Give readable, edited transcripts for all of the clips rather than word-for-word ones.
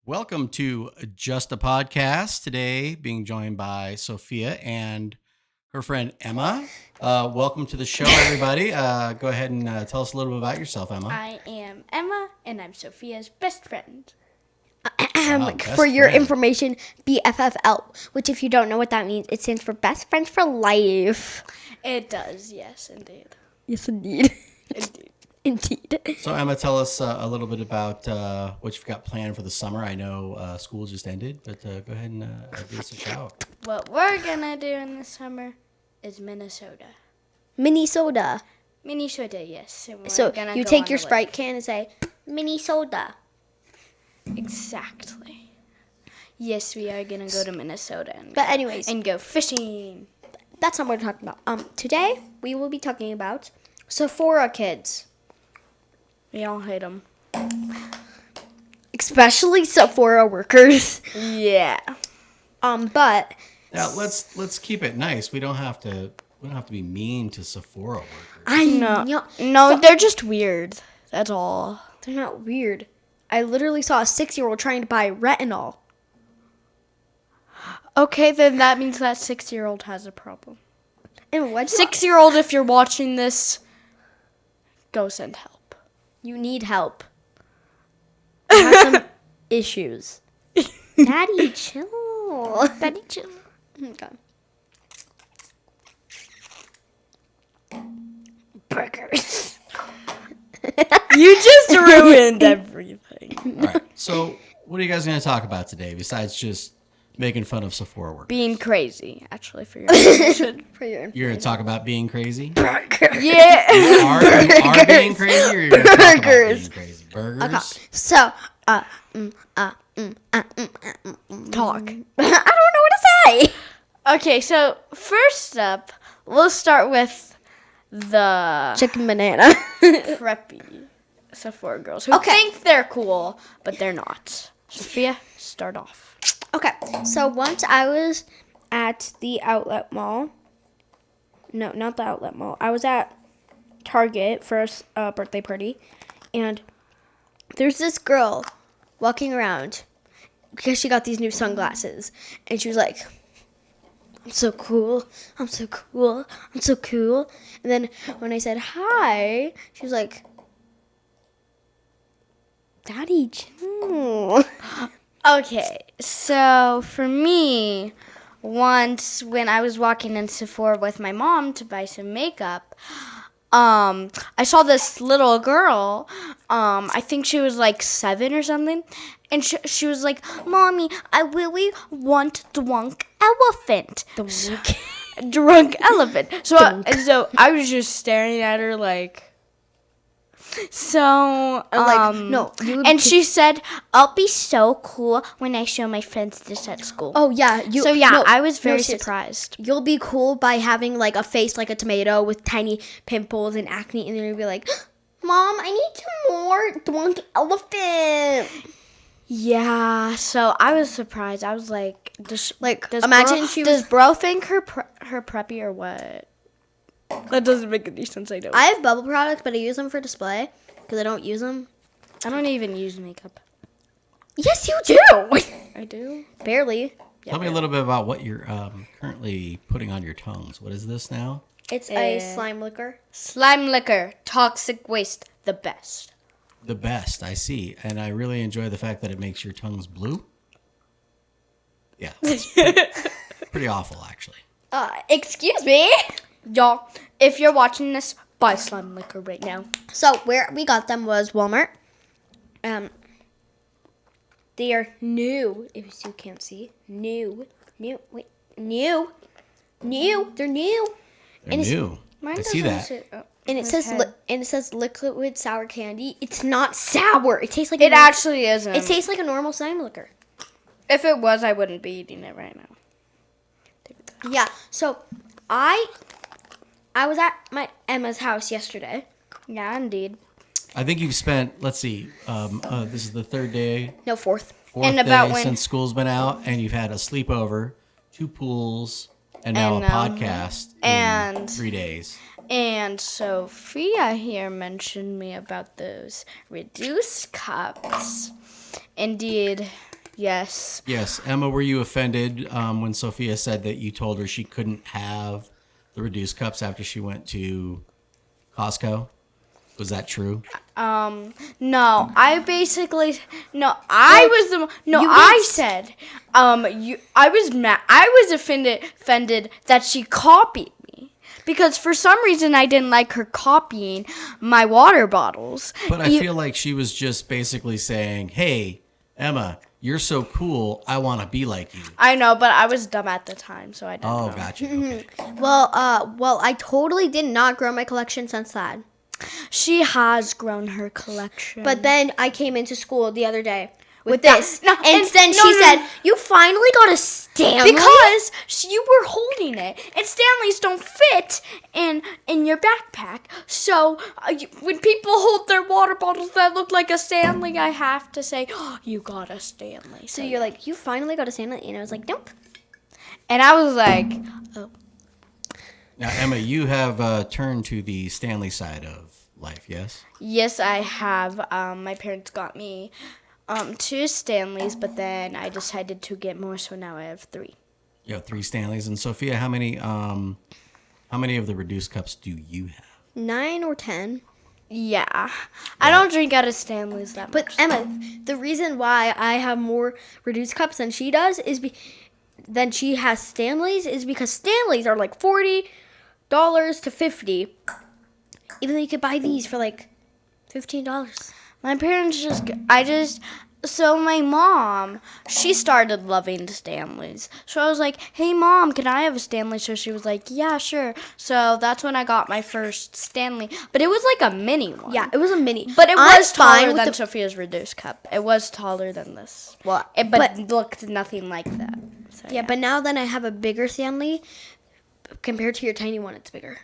Welcome to Just a Podcast. Today, being joined by Sophia and her friend Emma. Welcome to the show, everybody. Go ahead and tell us a little bit about yourself, Emma. I am Emma, and I'm Sophia's best friend. For your information, BFFL, which if you don't know what that means, it stands for Best Friends for Life. It does, yes, indeed. Yes, indeed. Indeed. So, Emma, tell us a little bit about what you've got planned for the summer. I know school just ended, but go ahead and give us a shout. What we're gonna do in the summer is Minnesota. Minnesota. Minnesota, yes. And we're So gonna you go take on your a Sprite lake. can and say, Minnesota. Exactly. Yes, we are gonna go to Minnesota But anyways, and go fishing. that's not what we're talking about. Today, we will be talking about Sephora kids. We all hate them. Especially Sephora workers. Yeah. But Now, let's keep it nice. We don't have to be mean to Sephora workers. I know. No, they're just weird. That's all. They're not weird. I literally saw a 6-year-old trying to buy retinol. Okay, then that means that 6-year-old has a problem. And what? 6-year-old, if you're watching this, go send help. You need help. You have some issues. Daddy, chill. Daddy, chill. Okay. Burgers. You just ruined everything. All right. So, what are you guys going to talk about today besides just making fun of Sephora workers? Being crazy, actually, for your information. For your You're going to talk about being crazy? burger. Yeah. You are being crazy, or you're going to talk about being Burgers. crazy? Burgers? Okay. So, Talk. I don't know what to say. Okay, so first up, we'll start with the Chicken banana. preppy Sephora girls who Okay. think they're cool, but they're not. Sophia, start off. Okay. So once I was at the outlet mall. No, not the outlet mall. I was at Target for a birthday party, and there's this girl walking around because she got these new sunglasses, and she was like, I'm so cool, I'm so cool, I'm so cool. And then when I said hi, she was like, Daddy, chill. Okay, so for me, once when I was walking in Sephora with my mom to buy some makeup, I saw this little girl. I think she was like 7 or something, and she was like, "Mommy, I really want drunk elephant." Drunk elephant. So I was just staring at her like. So no, you would and she said, "I'll be so cool when I show my friends this at school." Oh yeah, I was very seriously. surprised. You'll be cool by having like a face like a tomato with tiny pimples and acne, and then you'll be like, Mom, I need some more drunk elephant. Yeah, so I was surprised. I was like, does bro think her preppy or what? That doesn't make any sense. I know. I have bubble products, but I use them for display because I don't use them. I don't even use makeup. Yes, you do. I do. Barely. Tell me a little bit about what you're currently putting on your tongues. What is this now? It's a slime liquor. Slime liquor, toxic waste, the best. The best, I see. And I really enjoy the fact that it makes your tongues blue. Yeah, that's pretty awful, actually. Excuse me. Y'all, if you're watching this, buy slime liquor right now. So where we got them was Walmart. They are new. If you can't see, new. They're new. They're it's- new. Mine I see doesn't that. sit- And it says okay. it says liquid sour candy. It's not sour. It tastes like It actually isn't. It tastes like a normal slime liquor. If it was, I wouldn't be eating it right now. Yeah. So I was at my Emma's house yesterday. Yeah, indeed. I think you've spent, let's see, this is the third day, No, fourth. fourth And day about when- since school's been out, and you've had a sleepover, 2 pools, and now And, a podcast in and- 3 days. And Sophia here mentioned me about those reduced cups. Indeed, Yes. Yes. Emma, were you offended when Sophia said that you told her she couldn't have the reduced cups after she went to Costco? Was that true? No, I basically no. I was the no. I said, I was mad. I was offended that she copied me because for some reason I didn't like her copying my water bottles. But I feel like she was just basically saying, "Hey, Emma, you're so cool. I want to be like you." I know, but I was dumb at the time, so I didn't know. Gotcha. Okay. Well, I totally did not grow my collection since that. She has grown her collection. But then I came into school the other day with this. No, and then she said, "You finally got a Stanley?" Because you were holding it, and Stanleys don't fit in your backpack. So when people hold their water bottles that look like a Stanley, I have to say, oh, "You got a Stanley." So you're like, "You finally got a Stanley?" And I was like, "Nope." and I was like, "Oh." Now, Emma, you have turned to the Stanley side of life, yes? Yes, I have. My parents got me 2 Stanleys, but then I decided to get more, so now I have 3. You have 3 Stanleys. And Sophia, how many of the reduced cups do you have? 9 or 10. Yeah. I don't drink out of Stanleys that much. But Emma, the reason why I have more reduced cups than she does than she has Stanleys is because Stanleys are like $40 to $50. Even though you could buy these for like $15. My parents so my mom, she started loving Stanleys. So I was like, "Hey mom, can I have a Stanley?" So she was like, "Yeah, sure." So that's when I got my first Stanley. But it was like a mini one. Yeah, it was a mini. But it was fine taller with than Sophia's reduced cup. It was taller than this. Well, But it looked nothing like that. So, yeah, but now then I have a bigger Stanley. Compared to your tiny one, it's bigger.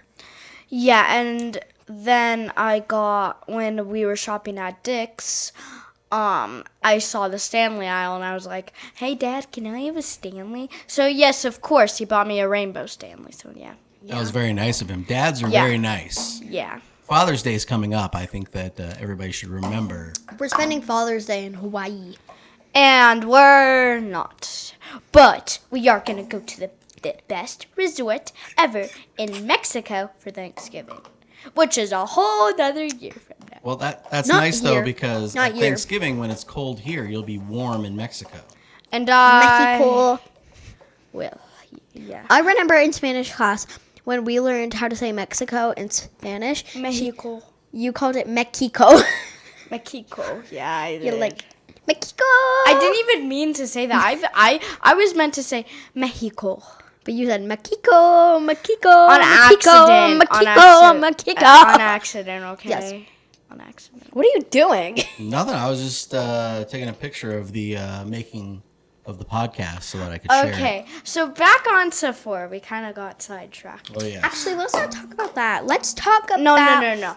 Yeah, and then when we were shopping at Dick's, I saw the Stanley aisle and I was like, "Hey Dad, can I have a Stanley?" So yes, of course, he bought me a rainbow Stanley. So yeah. That was very nice of him. Dads are Yeah. very nice. Yeah. Father's Day is coming up. I think that everybody should remember. We're spending Father's Day in Hawaii. And we're not. But we are going to go to the best resort ever in Mexico for Thanksgiving, which is a whole other year from now. Well, that's Not nice, though, year. because Not at year. Thanksgiving, when it's cold here, you'll be warm in Mexico. And Mexico. Well, yeah. I remember in Spanish class when we learned how to say Mexico in Spanish. Mexico. You called it Mexico. Mexico. Yeah, I did. You're like, Mexico. I didn't even mean to say that. I was meant to say Mexico. But you said Mexico, Mexico, On Mexico, accident. Mexico, Mexico. On accident, okay? Yes. On accident. What are you doing? Nothing. I was just taking a picture of the making of the podcast so that I could share it. Okay, so back on Sephora. We kind of got sidetracked. Oh, yeah. Actually, let's not talk about that. Let's talk about... No.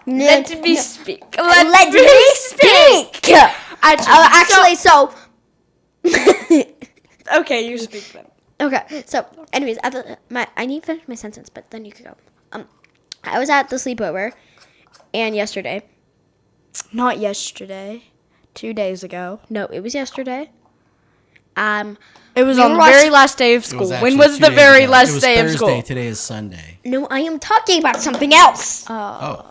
Let me speak. Let me speak. Actually, so... okay, you speak then. Okay, so anyways, I need to finish my sentence, but then you could go. I was at the sleepover, and yesterday. Not yesterday. 2 days ago. No, it was yesterday. It was We on were the very watching- last day of It school. actually When was 2 the days very ago. last It was day Thursday. of school? Today is Sunday. No, I am talking about something else. Oh.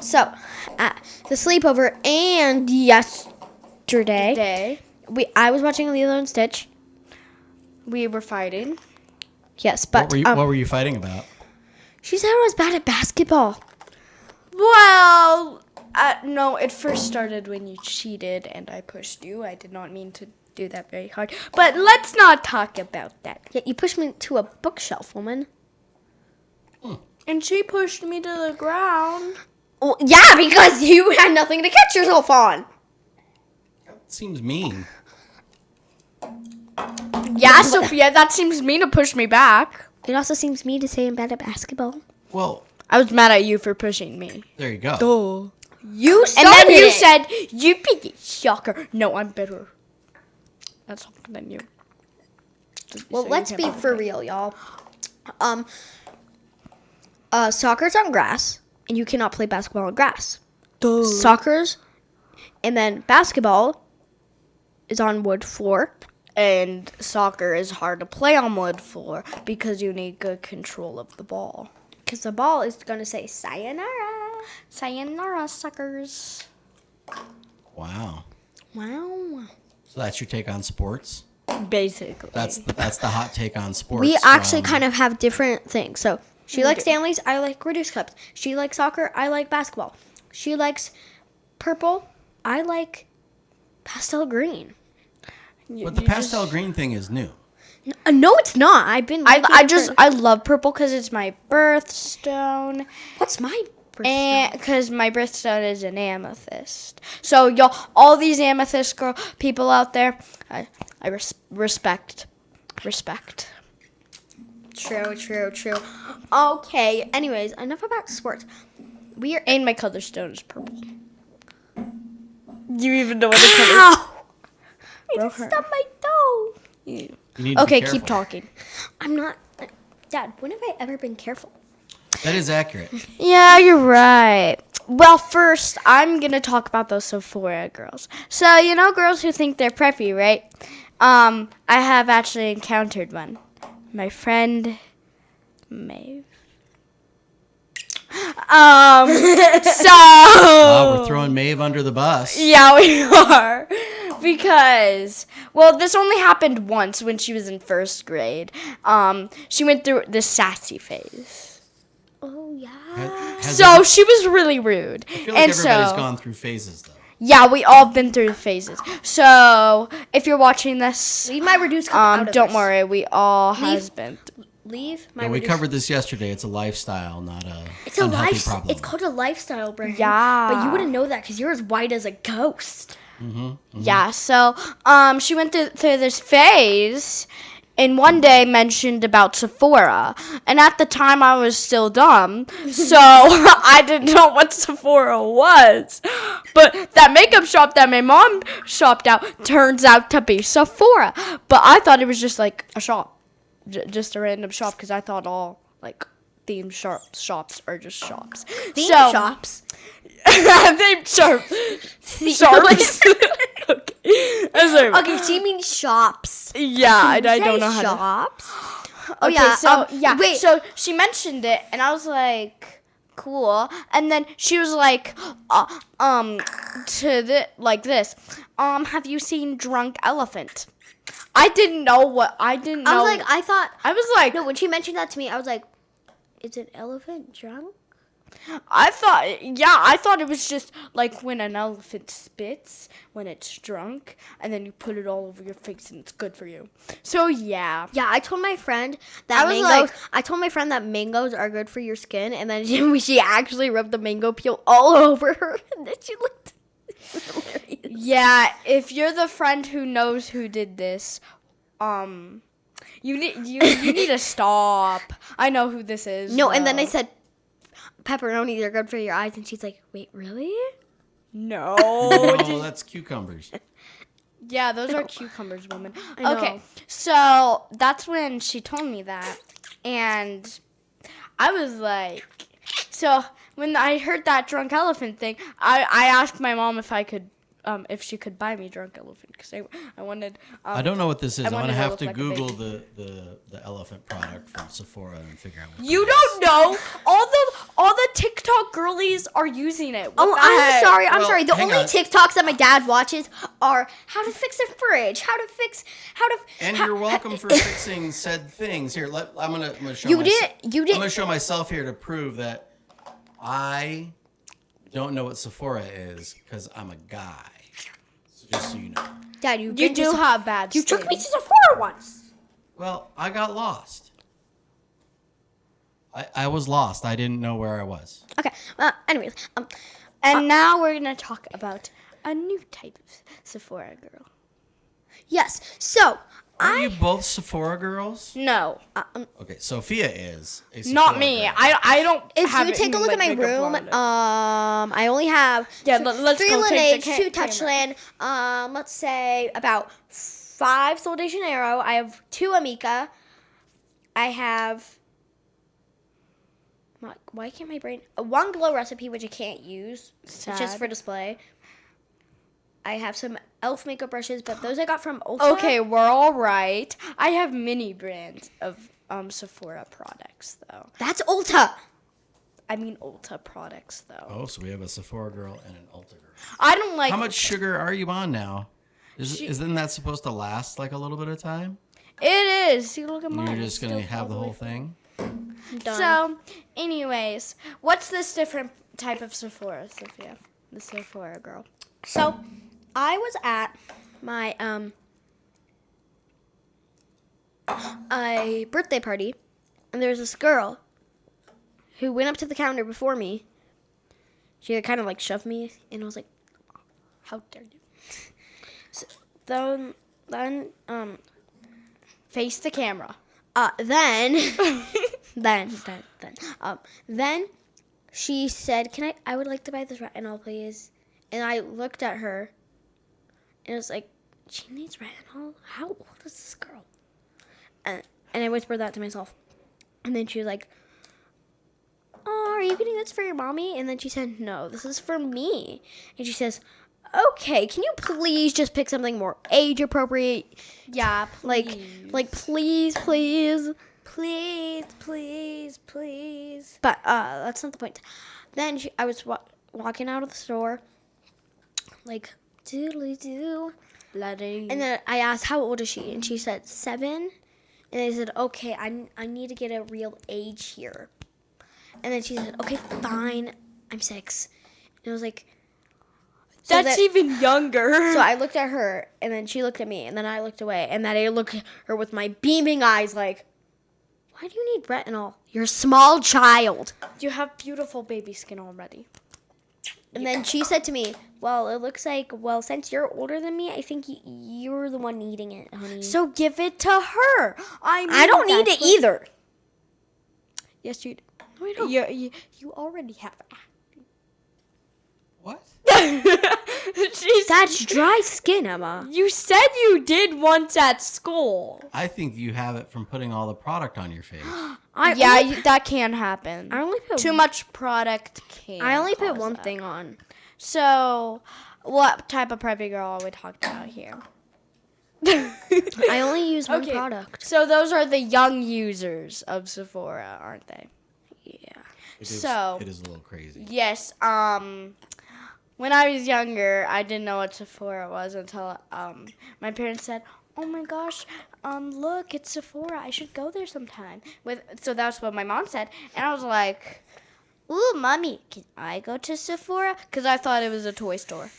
So, at the sleepover and yesterday, Day. I was watching Lilo and Stitch. We were fighting. Yes, but What were you fighting about? she said I was bad at basketball. Well, no, it first started when you cheated and I pushed you. I did not mean to do that very hard. But let's not talk about that. Yeah, you pushed me to a bookshelf, woman. And she pushed me to the ground. Well, yeah, because you had nothing to catch yourself on. That seems mean. Yeah, Sophia, that seems mean to push me back. It also seems mean to say I'm bad at basketball. Well, I was mad at you for pushing me. there you go. Oh. You And started then you it. said, "You big shocker." No, I'm better. That's something than you. Well, So you let's can't be bother for me. real, y'all. Soccer's on grass, and you cannot play basketball on grass. Soccer's, and then basketball is on wood floor. And soccer is hard to play on wood floor because you need good control of the ball. Because the ball is going to say sayonara. Sayonara, suckers. Wow. Wow. So that's your take on sports? Basically. That's the hot take on sports. We actually kind of have different things. So she likes Stanleys. I like reduced cups. She likes soccer. I like basketball. She likes purple. I like pastel green. But the pastel green thing is new. No, it's not. I've been. I love purple because it's my birthstone. What's my birthstone? And because my birthstone is an amethyst. So y'all, all these amethyst people out there, I respect. True. Okay. Anyways, enough about sports. And my color stone is purple. Do you even know what the color? I just stubbed my toe. You need to Okay, be keep careful. talking. I'm not. Dad, when have I ever been careful? That is accurate. Yeah, you're right. Well, first, I'm going to talk about those Sephora girls. So, you know girls who think they're preppy, right? I have actually encountered one. My friend, Maeve. We're throwing Maeve under the bus. Yeah, we are. Because, well, this only happened once when she was in first grade. She went through the sassy phase. Oh yeah. She was really rude. I feel like everybody's gone through phases, though. Yeah, we all been through phases. So, if you're watching this, Leave my reduced cup out of don't this. worry, we all has been. Leave my. And we reduced- covered this yesterday. It's a lifestyle, not a It's a unhealthy life. problem. It's called a lifestyle brand. Yeah. But you wouldn't know that because you're as white as a ghost. Yeah, so she went through this phase and one day mentioned about Sephora. And at the time I was still dumb, so I didn't know what Sephora was. But that makeup shop that my mom shopped out turns out to be Sephora. But I thought it was just like a shop, just a random shop because I thought all like themed shops are just shops. Shops. Themed shops. Okay, she means shops. Yeah, I don't know how to. shops. Oh Okay, yeah, so- wait. So she mentioned it, and I was like, cool. And then she was like, like this. Have you seen Drunk Elephant? I didn't know. I was like, no, when she mentioned that to me, I was like, is an elephant drunk? I thought it was just like when an elephant spits when it's drunk, and then you put it all over your face and it's good for you. So yeah. Yeah, I told my friend that mangoes are good for your skin, and then she actually rubbed the mango peel all over her, and then she looked hilarious. Yeah, if you're the friend who knows who did this, you need to stop. I know who this is. No, and then I said, pepperonis are good for your eyes, and she's like, wait, really? no. Oh, that's cucumbers. Yeah, those are cucumbers, woman. I know. Okay, so that's when she told me that, and I was like, so when I heard that drunk elephant thing, I asked my mom if she could buy me Drunk Elephant because I wanted. I don't know what this is. I'm wanted gonna to have look to like a Google baby. the elephant product from Sephora and figure out what You it is. don't know. All the TikTok girlies are using it. What Oh, the I'm heck? sorry. Well, The hang only on. TikToks that my dad watches are how to fix a fridge, And you're welcome for fixing said things. Here, I'm gonna show. You myself- did. I'm gonna show myself here to prove that I don't know what Sephora is because I'm a guy. So just so you know. Dad, You do have bad. You took me to skin. Sephora once. Well, I got lost. I was lost. I didn't know where I was. Okay. Anyways, And now we're gonna talk about a new type of Sephora girl. yes. So Are you both Sephora girls? No, Okay, Sophia is a Sephora not me. girl. I don't. if have you take a any, look at my makeup room, on it. I only have let's 3 go take Laneige, the 2 Touchland, let's say about 5 Sol de Janeiro. I have 2 Amica. I have. Why can't my brain? 1 Glow Recipe, which I can't use. It's just Sad. for display. I have some e.l.f. makeup brushes, but those I got from Ulta. Okay, we're all right. I have mini brands of Sephora products though. That's Ulta. I mean Ulta products though. Oh, so we have a Sephora girl and an Ulta girl. I don't like. How much sugar are you on now? Isn't that supposed to last like a little bit of time? It is. See, look at mine. You're just going to have the whole thing? Done. So, anyways, what's this different type of Sephora, Sophia? The Sephora girl. So, I was at my a birthday party, and there was this girl who went up to the counter before me. She kind of like shoved me, and I was like, "How dare you!" So then Face the camera. then she said, I would like to buy this retinol, please. And I looked at her, and I was like, she needs retinol? How old is this girl? And I whispered that to myself. And then she was like, oh, are you getting this for your mommy? And then she said, no, this is for me. And she says, okay, can you please just pick something more age appropriate? Yeah, Like, please. please. But that's not the point. Then I was walking out of the store, like, doodly-doo. And then I asked, how old is she? And she said, 7. And I said, okay, I need to get a real age here. And then she said, okay, fine, I'm 6. And I was like... That's even younger. So I looked at her, and then she looked at me, and then I looked away, and then I looked at her with my beaming eyes like, why do you need retinol? You're a small child. You have beautiful baby skin already. And then she said to me, well, it looks like, since you're older than me, I think you're the one needing it, honey. So give it to her. I don't need it either. Yes, you do. No, I don't. You already have it. What? That's dry skin, Emma. You said you did once at school. I think you have it from putting all the product on your face. That can happen. I only put Too much product can. I only put cause one that. thing on. So, what type of preppy girl are we talking about here? I only use one Okay. product. So those are the young users of Sephora, aren't they? Yeah. It is a little crazy. Yes. When I was younger, I didn't know what Sephora was until my parents said, "Oh my gosh, look, it's Sephora. I should go there sometime." So that's what my mom said, and I was like, "Ooh, mommy, can I go to Sephora?" Because I thought it was a toy store.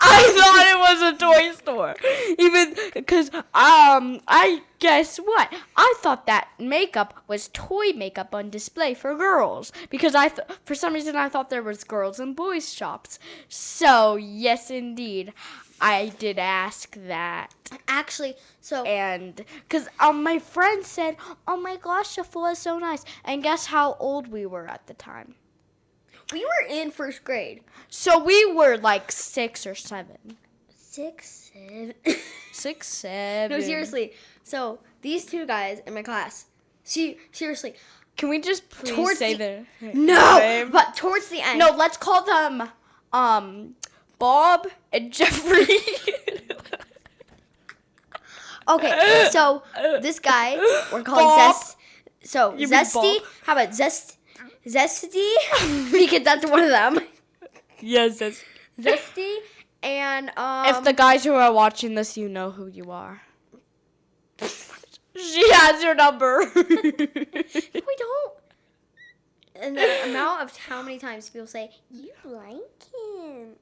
I thought it was a toy store, even because I guess what? I thought that makeup was toy makeup on display for girls because for some reason I thought there was girls and boys shops. So yes, indeed, I did ask that. Actually, so And because my friend said, "Oh my gosh, Sephora is so nice," and guess how old we were at the time? we were in first grade. So we were like 6 or 7. 6, 7. 6, 7. No, seriously. So these two guys in my class. Seriously. Can we just please Towards say the- their No, name? but towards the end. No, let's call them Bob and Jeffrey. Okay, so this guy we're calling Bob. So You mean Zesty. Bob? How about Zesty? Because that's one of them. Yes, that's... Zesty and If the guys who are watching this, you know who you are. She has your number. we don't. And the amount of how many times people say you like him.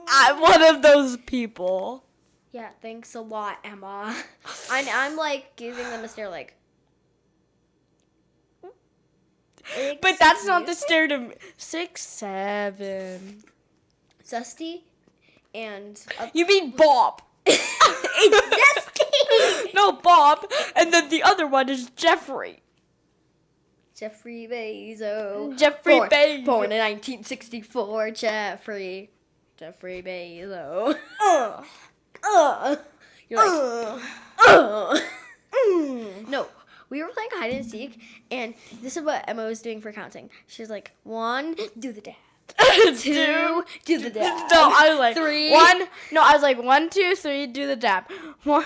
I'm one of those people. Yeah, thanks a lot, Emma. I'm like giving them a stare, like. But that's not the stare to me. 6, 7. Zesty and You mean Bob? it's Zesty. No, Bob. And then the other one is Jeffrey. Jeffrey Bezos. Jeffrey Bezos. Born in 1964. Jeffrey Bezos. You're like. No. We were playing hide and seek, and this is what Emma was doing for counting. She was like, 1, do the dance. 2, do the dab. No, I was like 3. 1. No, I was like 1, 2, 3, do the dab. 4,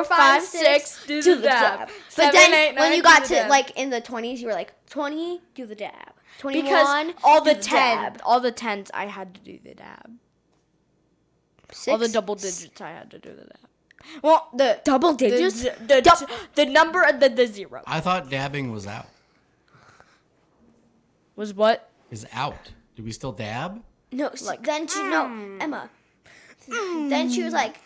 5, 6, do the dab. But 7, then 8, 9, when you do got the to dab. like in the 20s, you were like 20, do the dab. 21, Because all the do 10, all the 10s, I had to do the dab. 6, All the double digits, I had to do the dab. Well, the double digits. the number and then the 0 I thought dabbing was out. was what? Is out. Do we still dab? No, then she Emma. Then she was like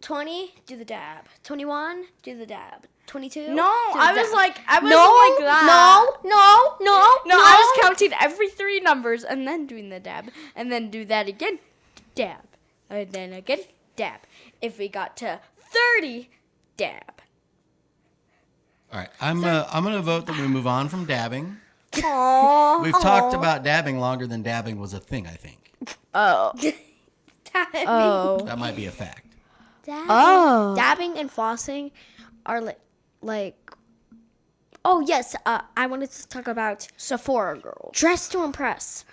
20, do the dab. 21, do the dab. 22. No, do the I was dab. like, I wasn't no, like that. No, No, I was counting every 3 numbers and then doing the dab, and then do that again, dab, and then again, dab. If we got to 30, dab. All right. I'm gonna vote that we move on from dabbing. Aww. We've talked about dabbing longer than dabbing was a thing, I think. Oh. Dabbing. Oh. That might be a fact. Oh. Dabbing and flossing are like. Oh yes, I wanted to talk about Sephora girl. dress to impress.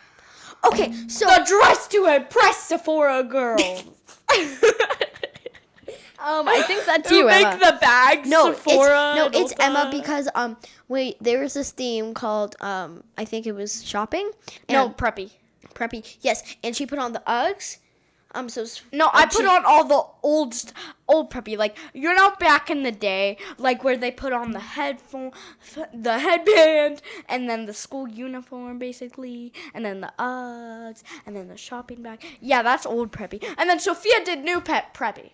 Okay, so The dress to impress Sephora girl. I think that's You you, make Emma. the bags No, Sephora. it's Emma because there was this theme called I think it was shopping. No, And Preppy. Preppy. Yes, and she put on the Uggs. No, I put on all the old Preppy. Like, you know, back in the day, like where they put on the the headband, and then the school uniform, basically, and then the Uggs, and then the shopping bag. Yeah, that's old Preppy. And then Sophia did new Preppy.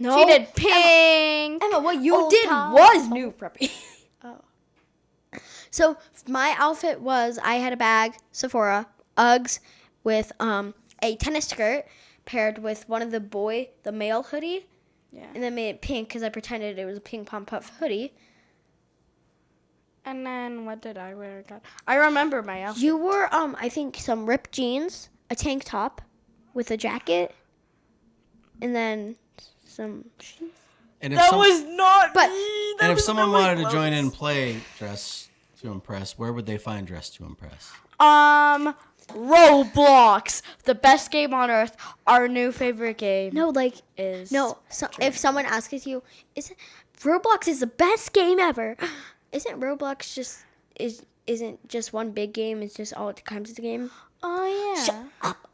No, She did pink. Emma, what you old did top. was new Preppy. Oh. So my outfit was I had a bag, Sephora, Uggs, with a tennis skirt paired with one of the male hoodie. Yeah. And then made it pink because I pretended it was a pink pom puff hoodie. And then what did I wear? God, I remember my outfit. You wore I think some ripped jeans, a tank top with a jacket, and then some shoes. And if That was not But- me. and if someone wanted to join in and play Dress to Impress, where would they find Dress to Impress? Roblox, the best game on earth. Our new favorite game. No, like is no. So, if someone asks you, Roblox is the best game ever? Isn't Roblox isn't just one big game? It's just all kinds of game. Oh yeah. Shut up.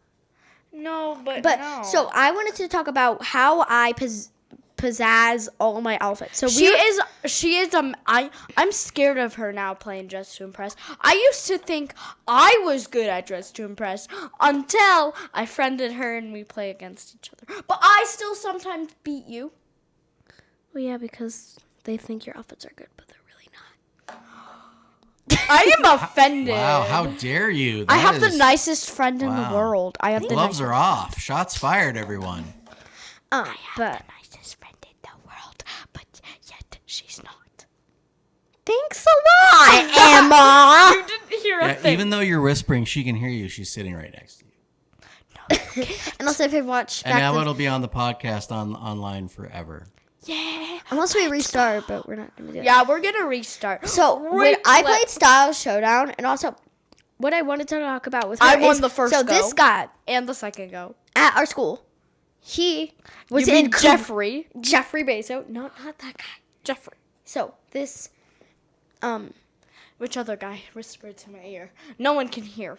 No, but But so I wanted to talk about how I pizzazz all my outfits. So she is I'm scared of her now playing Dress to Impress. I used to think I was good at Dress to Impress until I friended her and we play against each other. But I still sometimes beat you. Well, yeah, because they think your outfits are good, but they're really not. I am offended. Wow, how dare you? I That have the is- nicest friend in the Wow. world. I have the Gloves nicest. are off. Shots fired, everyone. But nicest friend in the world, but yet she's not. thanks a lot, Emma. You didn't hear a Yeah, thing. even though you're whispering, she can hear you. She's sitting right next to you. And also, if you've watched, And now it'll be on the podcast online forever. Yeah. unless we restart, but we're not gonna do it. Yeah, we're gonna restart. So when I played Style Showdown, and also what I wanted to talk about with her I won is- the first So go. this guy And the second go. at our school, he was You mean in Jeffrey? Jeffrey Bezos, not that guy. Jeffrey. So this, Which other guy whispered to my ear? No one can hear.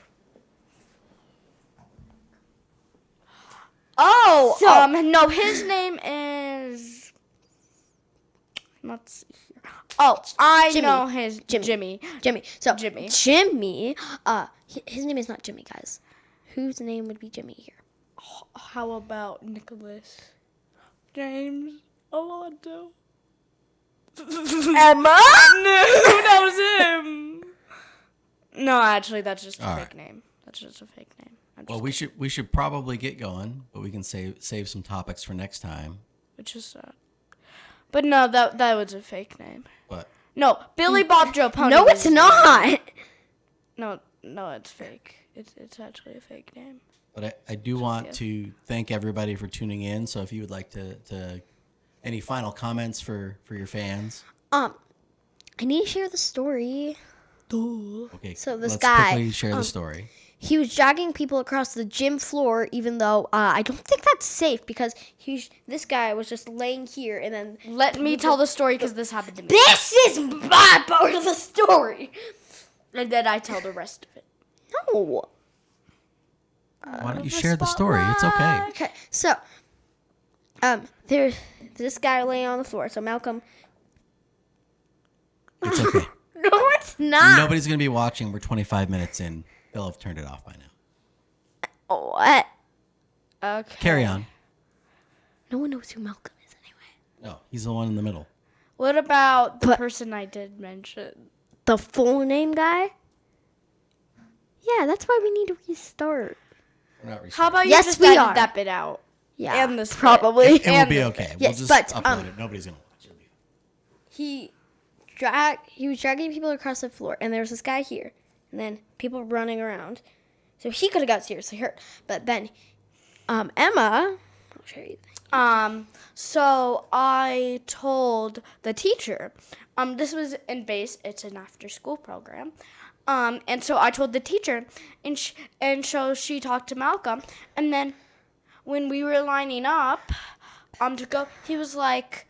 Oh, no, his name is. Let's see here. Oh, I Jimmy. know his Jimmy. Jimmy. So Jimmy. His name is not Jimmy, guys. Whose name would be Jimmy here? How about Nicholas? James Alonso. Emma. No, that was him. No, actually, that's just a All fake right. name. That's just a fake name. I'm just Well, we should probably get going, but we can save some topics for next time. which is sad. But no, that was a fake name. But No, Billy Bob Joe Pony. No, was it's his not. name. No, it's fake. It's actually a fake name. But I do want to thank everybody for tuning in. So if you would like to any final comments for your fans? I need to share the story. Okay. So this let's guy, quickly share the story. he was dragging people across the gym floor, even though I don't think that's safe because this guy was just laying here and then. Let me tell the story because this happened to me. This is my part of the story. And then I tell the rest of it. No. Why don't you share the story? It's okay. Okay, so there's this guy laying on the floor. So Malcolm. It's okay. No, it's not. Nobody's going to be watching. We're 25 minutes in. They'll have turned it off by now. What? Okay. Carry on. No one knows who Malcolm is anyway. No, he's the one in the middle. What about the person I did mention? The full name guy? Yeah, that's why we need to restart. We're not How about you Yes, just we edit are. that bit out? Yeah, And this probably. It will be okay. We'll Yes, just but, upload it. Nobody's going to watch it. He was dragging people across the floor, and there was this guy here, and then people running around. So he could have got seriously hurt. But then, Emma, I'll show you. So I told the teacher, this was in base, it's an after school program. And so I told the teacher, and so she talked to Malcolm, and then when we were lining up, to go, he was like,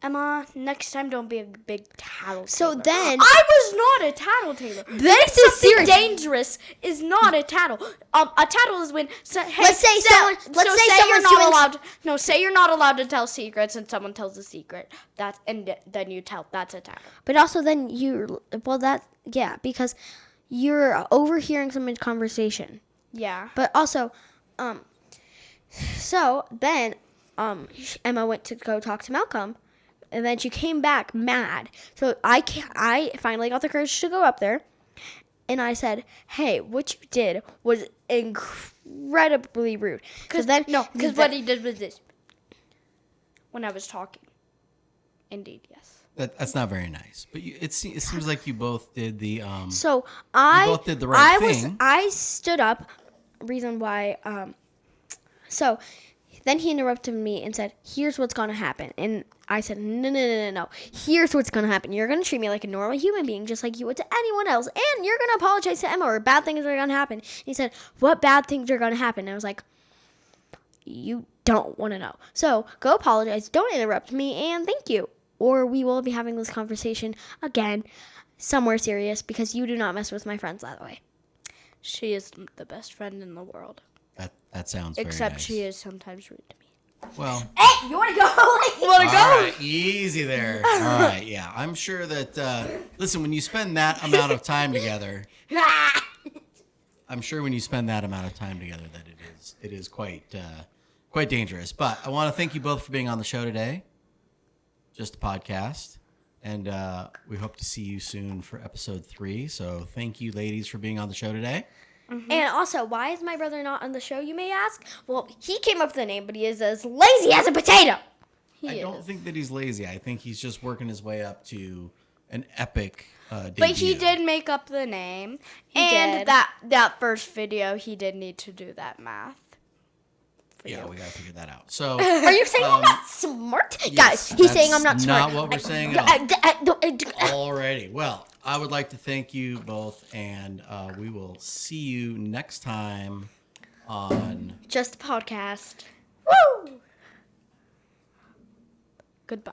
Emma, next time don't be a big tattletale. So then, I was not a tattletale. This is Something serious. dangerous is not a tattle. A tattle is when hey, Let's say someone's you're not doing- allowed. No, say you're not allowed to tell secrets, and someone tells a secret. Then you tell. That's a tattle. but also then because you're overhearing someone's conversation. Yeah. But also, so then, Emma went to go talk to Malcolm, and then she came back mad. So I finally got the courage to go up there, and I said, "Hey, what you did was incredibly rude." Because what he did was this. When I was talking. Indeed, yes. That's not very nice. But it seems like you both did the. So I both did the right thing. I stood up. Reason why. So then he interrupted me and said, "Here's what's gonna happen." And I said, "No. Here's what's gonna happen. You're gonna treat me like a normal human being, just like you would to anyone else, and you're gonna apologize to Emma, or bad things are gonna happen." And he said, "What bad things are gonna happen?" And I was like, "You don't want to know. So go apologize. Don't interrupt me, and thank you. Or we will be having this conversation again, somewhere serious, because you do not mess with my friends that way." She is the best friend in the world. That sounds very Except nice. she is sometimes rude to me. Well. Hey, you want to go? Want to go? All right, easy there. All right, yeah. I'm sure that, listen, when you spend that amount of time together, I'm sure when you spend that amount of time together that it is quite dangerous. But I want to thank you both for being on the show today. Just a podcast. And we hope to see you soon for episode 3. So thank you, ladies, for being on the show today. Mm-hmm. And also, why is my brother not on the show, you may ask? Well, he came up with the name, but he is as lazy as a potato. I don't think that he's lazy. I think he's just working his way up to an epic debut. But he did make up the name. He and did. that first video, he did need to do that math. Yeah, we got to figure that out. So, Are you saying I'm not smart? yes, Guys, he's saying I'm not that's smart. not what we're saying at all. Alrighty. Well, I would like to thank you both, and we will see you next time on Just a podcast. Woo! Goodbye.